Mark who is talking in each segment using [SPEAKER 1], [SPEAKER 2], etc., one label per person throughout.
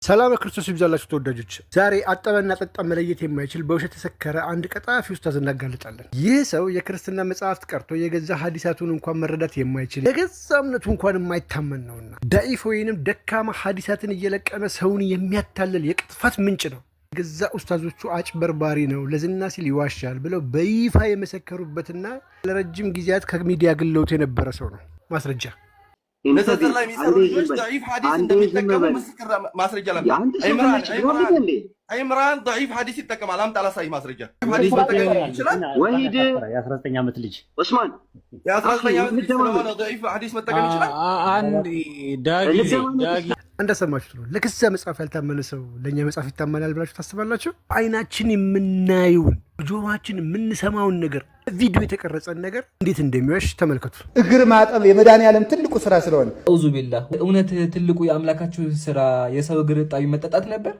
[SPEAKER 1] ሰላም ክርስቶስ ይብዛላችሁ ተወዳጆች። ዛሬ አጠበና ጠጣ መለየት የማይችል በውሸት የተሰከረ አንድ ቀጣፊ ኡስታዝ እናጋልጣለን። ይህ ሰው የክርስትና መጽሐፍት ቀርቶ የገዛ ሐዲሳቱን እንኳን መረዳት የማይችል የገዛ እምነቱ እንኳን የማይታመን ነውና ዳኢፍ ወይንም ደካማ ሐዲሳትን እየለቀመ ሰውን የሚያታልል የቅጥፈት ምንጭ ነው። የገዛ ኡስታዞቹ አጭበርባሪ ነው፣ ለዝና ሲል ይዋሻል ብለው በይፋ የመሰከሩበትና ለረጅም ጊዜያት ከሚዲያ ግለውት የነበረ ሰው ነው። ማስረጃ
[SPEAKER 2] نزل الله يسأل ليش ضعيف حديث انت بتتكلم مسكر ماسرجة لك عمران ضعيف حديث يتكلم على امت على صحيح ماسرجة حديث
[SPEAKER 3] وهيد يا 13 عمت ليج عثمان
[SPEAKER 2] يا 13 عمت ليج وانا ضعيف حديث ما تتكلم
[SPEAKER 3] عندي داقي
[SPEAKER 1] እንደሰማችሁት ነው። ለክሳ መጽሐፍ ያልታመነ ሰው ለኛ መጽሐፍ ይታመናል ብላችሁ ታስባላችሁ? አይናችን የምናየውን ጆሮአችን የምንሰማውን ነገር ቪዲዮ የተቀረጸን ነገር እንዴት እንደሚዋሽ ተመልከቱ።
[SPEAKER 4] እግር ማጠብ የመድኃኒዓለም ትልቁ ስራ ስለሆነ
[SPEAKER 5] አውዙ ቢላህ። እውነት ትልቁ የአምላካችሁ ስራ የሰው እግር እጣቢ መጠጣት ነበር?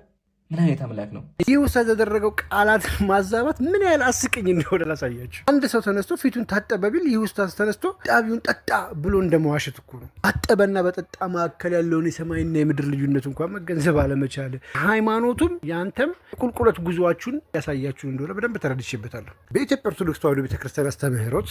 [SPEAKER 5] ምን አይነት አምላክ ነው?
[SPEAKER 1] ይህ ኡስታዝ ያደረገው ቃላት ማዛባት ምን ያህል አስቀኝ እንደሆነ ላሳያችሁ። አንድ ሰው ተነስቶ ፊቱን ታጠበ ቢል ይህ ኡስታዝ ተነስቶ ጣቢውን ጠጣ ብሎ እንደመዋሸት እኮ ነው። አጠበና በጠጣ መካከል ያለውን የሰማይና የምድር ልዩነት እንኳን መገንዘብ አለመቻል ሃይማኖቱም ያንተም ቁልቁለት ጉዞአችሁን ያሳያችሁ እንደሆነ በደንብ ተረድቼበታለሁ። በኢትዮጵያ ኦርቶዶክስ ተዋሕዶ ቤተክርስቲያን አስተምህሮት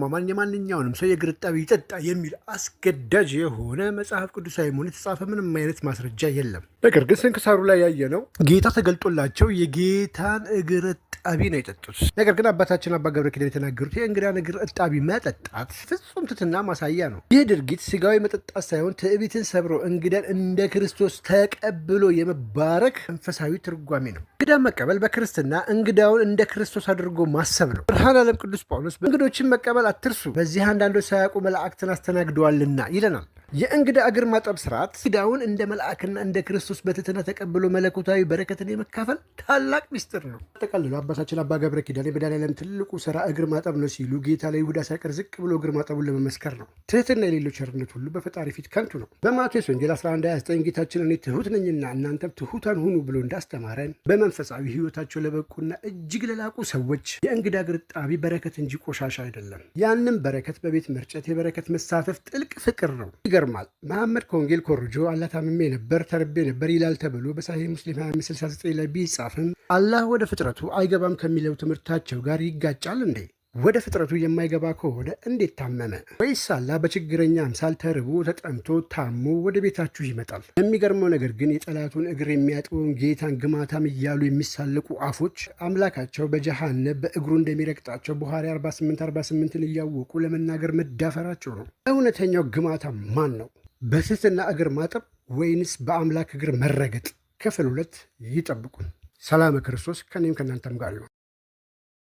[SPEAKER 1] ማንኛውንም ሰው የእግር እጣቢ ይጠጣ የሚል አስገዳጅ የሆነ መጽሐፍ ቅዱሳዊ ሆነ የተጻፈ ምንም አይነት ማስረጃ የለም። ነገር ግን ስንክሳሩ ላይ ያየነው ጌታ ተገልጦላቸው የጌታን እግር እጣቢ ነው የጠጡት። ነገር ግን አባታችን አባ ገብረ ኪዳን የተናገሩት የእንግዳን እግር እጣቢ መጠጣት ፍጹም ትሕትና ማሳያ ነው። ይህ ድርጊት ስጋዊ መጠጣት ሳይሆን ትዕቢትን ሰብሮ እንግዳን እንደ ክርስቶስ ተቀብሎ የመባረክ መንፈሳዊ ትርጓሜ ነው። እንግዳን መቀበል በክርስትና እንግዳውን እንደ ክርስቶስ አድርጎ ማሰብ ነው። ብርሃነ ዓለም ቅዱስ ጳውሎስ እንግዶችን መቀበል አትርሱ፣ በዚህ አንዳንዶች ሳያውቁ መላእክትን አስተናግደዋልና ይለናል። የእንግዳ እግር ማጠብ ስርዓት እንግዳውን እንደ መልአክና እንደ ክርስቶስ በትሕትና ተቀብሎ መለኮታዊ በረከትን የመካፈል ታላቅ ሚስጥር ነው። ተቀልሎ አባታችን አባ ገብረ ኪዳን የመድኃኒዓለም ትልቁ ስራ እግር ማጠብ ነው ሲሉ ጌታ ለይሁዳ ሳይቀር ዝቅ ብሎ እግር ማጠቡን ለመመስከር ነው። ትሕትና የሌለው ቸርነት ሁሉ በፈጣሪ ፊት ከንቱ ነው። በማቴዎስ ወንጌል 11:29 ጌታችን እኔ ትሑት ነኝና እናንተም ትሑታን ሁኑ ብሎ እንዳስተማረን በመንፈሳዊ ሕይወታቸው ለበቁና እጅግ ለላቁ ሰዎች የእንግዳ እግር እጣቢ በረከት እንጂ ቆሻሻ አይደለም። ያንም በረከት በቤት መርጨት የበረከት መሳተፍ ጥልቅ ፍቅር ነው። ይገርማል። መሐመድ ከወንጌል ኮርጆ አላህ ታምሜ ነበር ተርቤ ነበር ይላል ተብሎ በሳሂህ ሙስሊም 2569 ላይ ቢጻፍም አላህ ወደ ፍጥረቱ አይገባም ከሚለው ትምህርታቸው ጋር ይጋጫል እንዴ? ወደ ፍጥረቱ የማይገባ ከሆነ እንዴት ታመመ? ወይስ አላህ በችግረኛ አምሳል ተርቦ ተጠምቶ ታሞ ወደ ቤታችሁ ይመጣል? የሚገርመው ነገር ግን የጠላቱን እግር የሚያጥበውን ጌታን ግማታም እያሉ የሚሳለቁ አፎች አምላካቸው በጀሃነም በእግሩ እንደሚረግጣቸው ቡኻሪ 48:48 እያወቁ ለመናገር መዳፈራቸው ነው። እውነተኛው ግማታም ማን ነው? በትሕትና እግር ማጠብ ወይንስ በአምላክ እግር መረገጥ? ክፍል 2 ይጠብቁን። ሰላም ክርስቶስ ከኔም ከእናንተም ጋር ይሁን።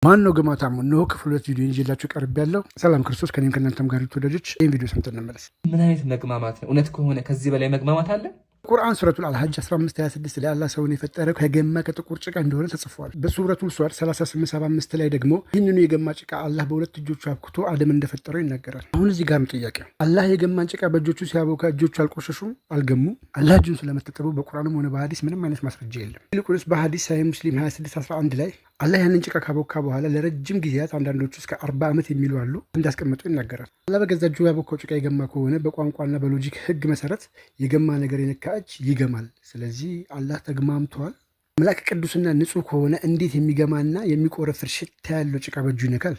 [SPEAKER 1] ማን ነው ግማታሙ? እነሆ ክፍል 2 ቪዲዮ ይዤላችሁ ቀርብ ያለው። ሰላም ክርስቶስ ከኔም ከእናንተም ጋር ተወዳጆች፣ ይህን ቪዲዮ ሰምተን እንመለስ።
[SPEAKER 5] ምን አይነት መግማማት ነው? እውነት ከሆነ ከዚህ በላይ መግማማት አለ?
[SPEAKER 1] ቁርአን ሱረቱል አልሐጅ 15:26 ላይ አላህ ሰውን የፈጠረው ከገማ ከጥቁር ጭቃ እንደሆነ ተጽፏል። በሱረቱል ሷድ 38:75 ላይ ደግሞ ይህንኑ የገማ ጭቃ አላህ በሁለት እጆቹ አብክቶ አደም እንደፈጠረው ይናገራል። አሁን እዚህ ጋር ጥያቄ፣ አላህ የገማን ጭቃ በእጆቹ ሲያቦካ እጆቹ አልቆሸሹም? አልገሙም? አላህ እጁን ስለመታጠቡ በቁርአንም ሆነ በሐዲስ ምንም አይነት ማስረጃ የለም። ይልቁንስ በሐዲስ ሳሂህ ሙስሊም 26:11 ላይ አላህ ያንን ጭቃ ካቦካ በኋላ ለረጅም ጊዜያት አንዳንዶቹ እስከ 40 ዓመት የሚሉ አሉ እንዳስቀመጡ ይናገራል። አላህ በገዛ እጁ ያቦካው ጭቃ የገማ ከሆነ በቋንቋና በሎጂክ ህግ መሰረት የገማ ነገር የነካ እጅ ይገማል። ስለዚህ አላህ ተግማምቷል። አምላክ ቅዱስና ንጹህ ከሆነ እንዴት የሚገማና የሚቆረፍር ሽታ ያለው ጭቃ በእጁ ይነካል?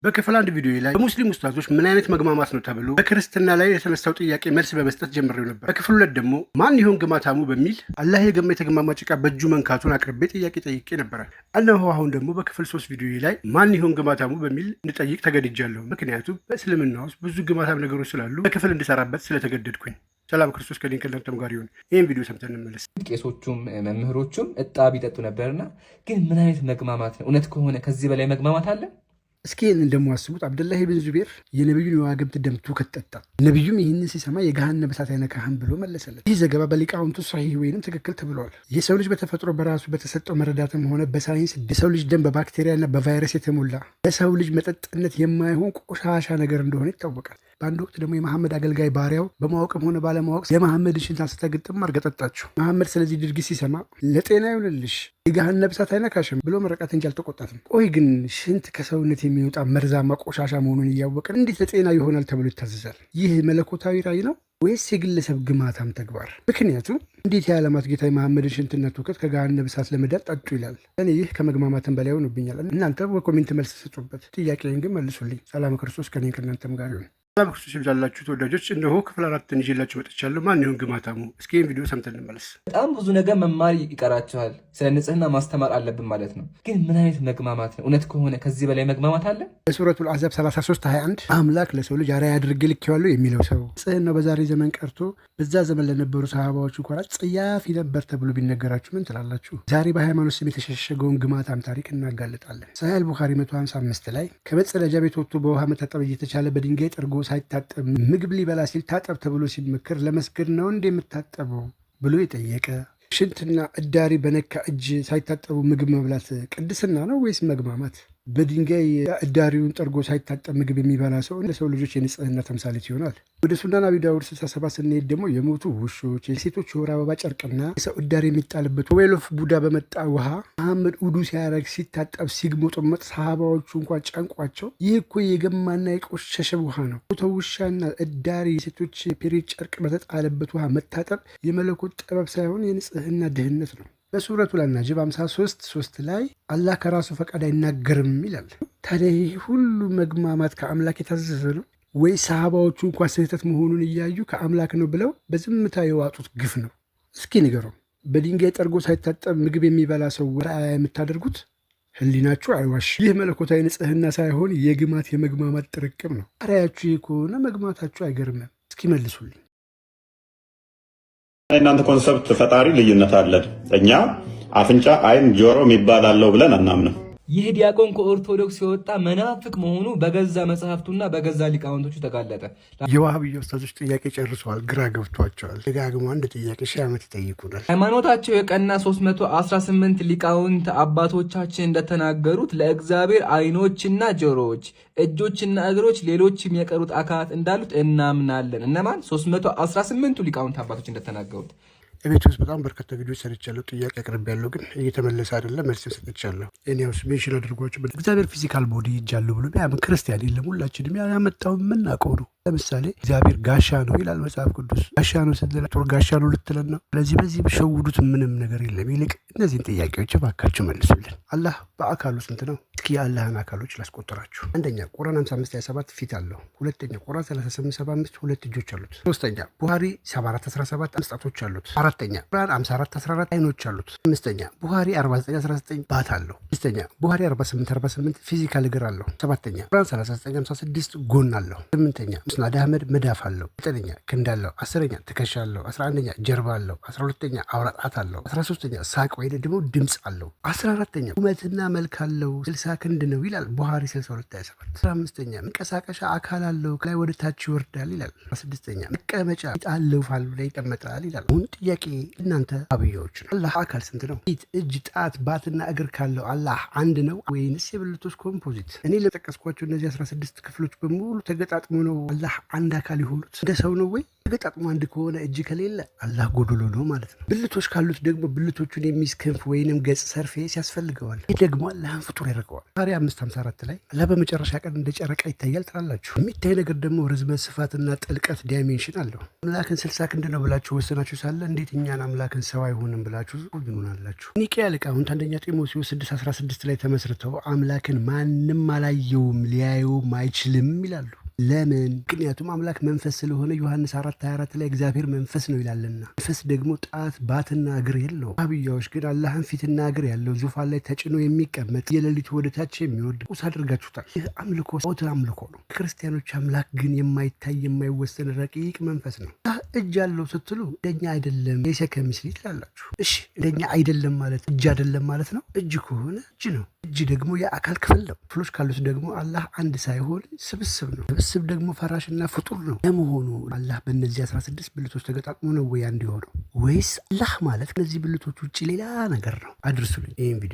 [SPEAKER 1] በክፍል 1 ቪዲዮ ላይ በሙስሊም ኡስታዞች ምን አይነት መግማማት ነው ተብሎ በክርስትና ላይ የተነሳው ጥያቄ መልስ በመስጠት ጀምሬው ነበር። በክፍል 2 ደግሞ ማን ይሆን ግማታሙ በሚል አላህ የገማ የተገማማ ጭቃ በእጁ መንካቱን አቅርቤ ጥያቄ ጠይቄ ነበረ። እነሆ አሁን ደግሞ በክፍል 3 ቪዲዮ ላይ ማን ይሆን ግማታሙ በሚል እንድጠይቅ ተገድጃለሁ። ምክንያቱም በእስልምና ውስጥ ብዙ ግማታም ነገሮች ስላሉ በክፍል እንድሰራበት ስለተገደድኩኝ። ሰላም ክርስቶስ ከኔም ከእናንተም ጋር ይሁን። ይህን ቪዲዮ ሰምተን እንመለስ።
[SPEAKER 5] ቄሶቹም መምህሮቹም እጣቢ ይጠጡ ነበርና፣ ግን ምን አይነት መግማማት ነው? እውነት ከሆነ ከዚህ በላይ መግማማት አለ?
[SPEAKER 1] እስኪ ይህን እንደማስቡት አብደላህ ብን ዙቤር የነቢዩን የዋግብት ደም ትውከት ጠጣ። ነቢዩም ይህንን ሲሰማ የገሃነመ እሳት አይነካህም ብሎ መለሰለት። ይህ ዘገባ በሊቃውንቱ ሰሒህ ወይንም ትክክል ተብለዋል። የሰው ልጅ በተፈጥሮ በራሱ በተሰጠው መረዳትም ሆነ በሳይንስ የሰው ልጅ ደም በባክቴሪያና በቫይረስ የተሞላ ለሰው ልጅ መጠጥነት የማይሆን ቆሻሻ ነገር እንደሆነ ይታወቃል። በአንድ ወቅት ደግሞ የመሐመድ አገልጋይ ባሪያው በማወቅም ሆነ ባለማወቅ የመሐመድን ሽንት አንስታ ግጥም አድርጋ ጠጣችው። መሐመድ ስለዚህ ድርጊት ሲሰማ ለጤና ይሁንልሽ የገሃነመ እሳት አይነካሽም ብሎ መረቃት እንጂ አልተቆጣትም። ቆይ ግን ሽንት ከሰውነት የሚወጣ መርዛማ ቆሻሻ መሆኑን እያወቅን እንዴት ለጤና ይሆናል ተብሎ ይታዘዛል? ይህ መለኮታዊ ራዕይ ነው ወይስ የግለሰብ ግማታም ተግባር? ምክንያቱም እንዴት የዓለማት ጌታ የመሐመድን ሽንትና ትውከት ከገሃነመ እሳት ለመዳን ጠጡ ይላል? እኔ ይህ ከመግማማትም በላይ ሆኖብኛል። እናንተ በኮሜንት መልስ ስጡበት። ጥያቄን ግን መልሱልኝ። ሰላም ክርስቶስ ከኔ ከእናንተም ጋር ይሁን። ሰላም ክርስቶስ ይብዛላችሁ ተወዳጆች። እነሆ ክፍል 4 ይዤላችሁ መጥቻለሁ። ማን ይሁን ግማታሙ? እስኪ ይህን ቪዲዮ ሰምተን እንመለስ።
[SPEAKER 5] በጣም ብዙ ነገር መማር ይቀራችኋል። ስለ ንጽህና ማስተማር አለብን ማለት ነው። ግን ምን አይነት መግማማት ነው? እውነት ከሆነ ከዚህ በላይ መግማማት አለ?
[SPEAKER 1] በሱረቱል አሕዛብ 33:21 አምላክ ለሰው ልጅ አርአያ አድርጌ ልኬዋለሁ የሚለው ሰው ንጽህናው በዛሬ ዘመን ቀርቶ በዛ ዘመን ለነበሩ ሰሃባዎቹ እንኳን ጸያፊ ነበር ተብሎ ቢነገራችሁ ምን ትላላችሁ? ዛሬ በሃይማኖት ስም የተሸሸገውን ግማታም ታሪክ እናጋልጣለን። ሳሂህ ቡኻሪ 155 ላይ ከመጸዳጃ ቤት ወጥቶ በውሃ መታጠብ እየተቻለ በድንጋይ ጠርጎ ሳይታጠብ ምግብ ሊበላ ሲል ታጠብ ተብሎ ሲመከር ለመስገድ ነው እንደ የምታጠበው ብሎ የጠየቀ፣ ሽንትና እዳሪ በነካ እጅ ሳይታጠቡ ምግብ መብላት ቅድስና ነው ወይስ መግማማት? በድንጋይ እዳሪውን ጠርጎ ሳይታጠብ ምግብ የሚበላ ሰው ለሰው ልጆች የንጽህና ተምሳሌት ይሆናል። ወደ ሱናን አቢ ዳውድ 67 ስንሄድ ደግሞ የሞቱ ውሾች፣ የሴቶች የወር አበባ ጨርቅና የሰው እዳሪ የሚጣልበት ዌሎፍ ቡዳ በመጣ ውሃ መሐመድ ውዱ ሲያደርግ ሲታጠብ ሲግሞጠመጥ ሰሃባዎቹ እንኳን ጨንቋቸው ይህ እኮ የገማና የቆሸሸ ውሃ ነው። ሞተ ውሻና እዳሪ የሴቶች ፔሬድ ጨርቅ በተጣለበት ውሃ መታጠብ የመለኮት ጥበብ ሳይሆን የንጽህና ድህነት ነው። በሱረቱል አናጅም 53:3 ላይ አላህ ከራሱ ፈቃድ አይናገርም ይላል። ታዲያ ይህ ሁሉ መግማማት ከአምላክ የታዘዘ ነው ወይ? ሰሃባዎቹ እንኳን ስህተት መሆኑን እያዩ ከአምላክ ነው ብለው በዝምታ የዋጡት ግፍ ነው? እስኪ ንገረው። በድንጋይ ጠርጎ ሳይታጠብ ምግብ የሚበላ ሰው ራእያ የምታደርጉት ህሊናችሁ አይዋሽ። ይህ መለኮታዊ ንጽህና ሳይሆን የግማት የመግማማት ጥርቅም ነው። ራእያችሁ ይህ ከሆነ መግማታችሁ አይገርምም? እስኪ መልሱልኝ።
[SPEAKER 6] እናንተ ኮንሰፕት ፈጣሪ ልዩነት አለን። እኛ አፍንጫ፣ አይን፣ ጆሮ የሚባል አለው ብለን አናምንም።
[SPEAKER 5] ይህ ዲያቆን ከኦርቶዶክስ የወጣ መናፍቅ መሆኑ በገዛ መጽሐፍቱና በገዛ ሊቃውንቶቹ ተጋለጠ።
[SPEAKER 1] የዋህብያ ኡስታዞች ጥያቄ ጨርሰዋል፣ ግራ ገብቷቸዋል። ደጋግሞ አንድ ጥያቄ 1000 ዓመት ይጠይቁናል።
[SPEAKER 5] ሃይማኖታቸው የቀና 318 ሊቃውንት አባቶቻችን እንደተናገሩት ለእግዚአብሔር አይኖችና ጆሮዎች፣ እጆችና እግሮች፣ ሌሎችም የቀሩት አካላት እንዳሉት እናምናለን። እነማን? 318ቱ ሊቃውንት አባቶች እንደተናገሩት።
[SPEAKER 1] የቤት ውስጥ በጣም በርካታ ቪዲዮች ሰርቻለሁ፣ ጥያቄ አቅርቤያለሁ፣ ግን እየተመለሰ አይደለም። መልስ ሰጥቻለሁ። እኔ ውስጥ ሜንሽን አድርጓቸው እግዚአብሔር ፊዚካል ቦዲ ይጃለሁ ብሎ ያምን ክርስቲያን የለም። ሁላችንም ያመጣው የምናውቀው ነው። ለምሳሌ እግዚአብሔር ጋሻ ነው ይላል መጽሐፍ ቅዱስ። ጋሻ ነው ስትል ጦር ጋሻ ነው ልትለን ነው? ስለዚህ በዚህ ሸውዱት ምንም ነገር የለም። ይልቅ እነዚህን ጥያቄዎች እባካችሁ መልሱልን። አላህ በአካሉ ስንት ነው? እስኪ የአላህን አካሎች ላስቆጥራችሁ። አንደኛ ቁርአን 55:27 ፊት አለው። ሁለተኛ ቁርአን 38:75 ሁለት እጆች አሉት። ሶስተኛ ቡሃሪ 74:17 5 ጣቶች አሉት። አራተኛ ቁርአን 54:14 አይኖች አሉት። አምስተኛ ቡሃሪ 49:19 ባት አለው። ስድስተኛ ቡሃሪ 48:48 ፊዚካል እግር አለው። ሰባተኛ ቁርአን 39:56 ጎን አለው። ስምንተኛ ሙስናድ አህመድ መዳፍ አለው። 9ኛ ክንድ አለው። 10ኛ ትከሻ አለው። 11ኛ ጀርባ አለው። 12ኛ አውራ ጣት አለው። 13ኛ ሳቅ ወይ ደግሞ ድምፅ አለው። 14ኛ ቁመትና መልክ አለው። 60 ክንድ ነው ይላል ቡሃሪ 62:27። 15ኛ መንቀሳቀሻ አካል አለው፣ ከላይ ወደ ታች ይወርዳል ይላል። 16ኛ መቀመጫ አለው፣ ፋሉ ላይ ይቀመጣል ይላል። አሁን ጥያቄ እናንተ አብያዎች ነው። አላህ አካል ስንት ነው? ፊት፣ እጅ፣ ጣት፣ ባትና እግር ካለው አላህ አንድ ነው ወይንስ የብልቶች ኮምፖዚት? እኔ ለጠቀስኳቸው እነዚህ 16 ክፍሎች በሙሉ ተገጣጥሞ ነው አላህ አንድ አካል የሆኑት? እንደ ሰው ነው ወይ? ተገጣጥሞ አንድ ከሆነ እጅ ከሌለ አላህ ጎዶሎ ነው ማለት ነው። ብልቶች ካሉት ደግሞ ብልቶቹን የሚይዝ ክንፍ ወይንም ገጽ ሰርፌስ ያስፈልገዋል። ይህ ደግሞ አላህን ፍጡር ያደርገዋል። ዛሬ 5:54 ላይ አላህ በመጨረሻ ቀን እንደ ጨረቃ ይታያል ትላላችሁ። የሚታይ ነገር ደግሞ ርዝመት፣ ስፋትና ጥልቀት ዳይሜንሽን አለው። አምላክን 60 ክንድ ነው ብላችሁ ወሰናችሁ ሳለ እንዴት እኛን አምላክን ሰው አይሆንም ብላችሁ ትሆናላችሁ? ኒቅያ ሊቃውንት አንደኛ ጢሞቴዎስ 6:16 ላይ ተመስርተው አምላክን ማንም አላየውም ሊያየውም አይችልም ይላሉ። ለምን? ምክንያቱም አምላክ መንፈስ ስለሆነ ዮሐንስ 4:24 ላይ እግዚአብሔር መንፈስ ነው ይላልና። መንፈስ ደግሞ ጣት ባትና እግር የለው። አብያዎች ግን አላህን ፊትና እግር ያለው ዙፋን ላይ ተጭኖ የሚቀመጥ የሌሊቱ ወደታች የሚወርድ ቁስ አድርጋችሁታል። ይህ አምልኮ ኦት አምልኮ ነው። ክርስቲያኖች አምላክ ግን የማይታይ የማይወሰን ረቂቅ መንፈስ ነው። እጅ አለው ስትሉ እንደኛ አይደለም የሰከ ምስል ትላላችሁ። እሺ እንደኛ አይደለም ማለት እጅ አይደለም ማለት ነው? እጅ ከሆነ እጅ ነው። እጅ ደግሞ የአካል ክፍል ነው። ክፍሎች ካሉት ደግሞ አላህ አንድ ሳይሆን ስብስብ ነው። ስብስብ ደግሞ ፈራሽና ፍጡር ነው። ለመሆኑ አላህ በእነዚህ 16 ብልቶች ተገጣጥሞ ነው ወይ አንድ የሆነው? ወይስ አላህ ማለት ከነዚህ ብልቶች ውጭ ሌላ ነገር ነው? አድርሱልኝ ይህን ቪዲዮ።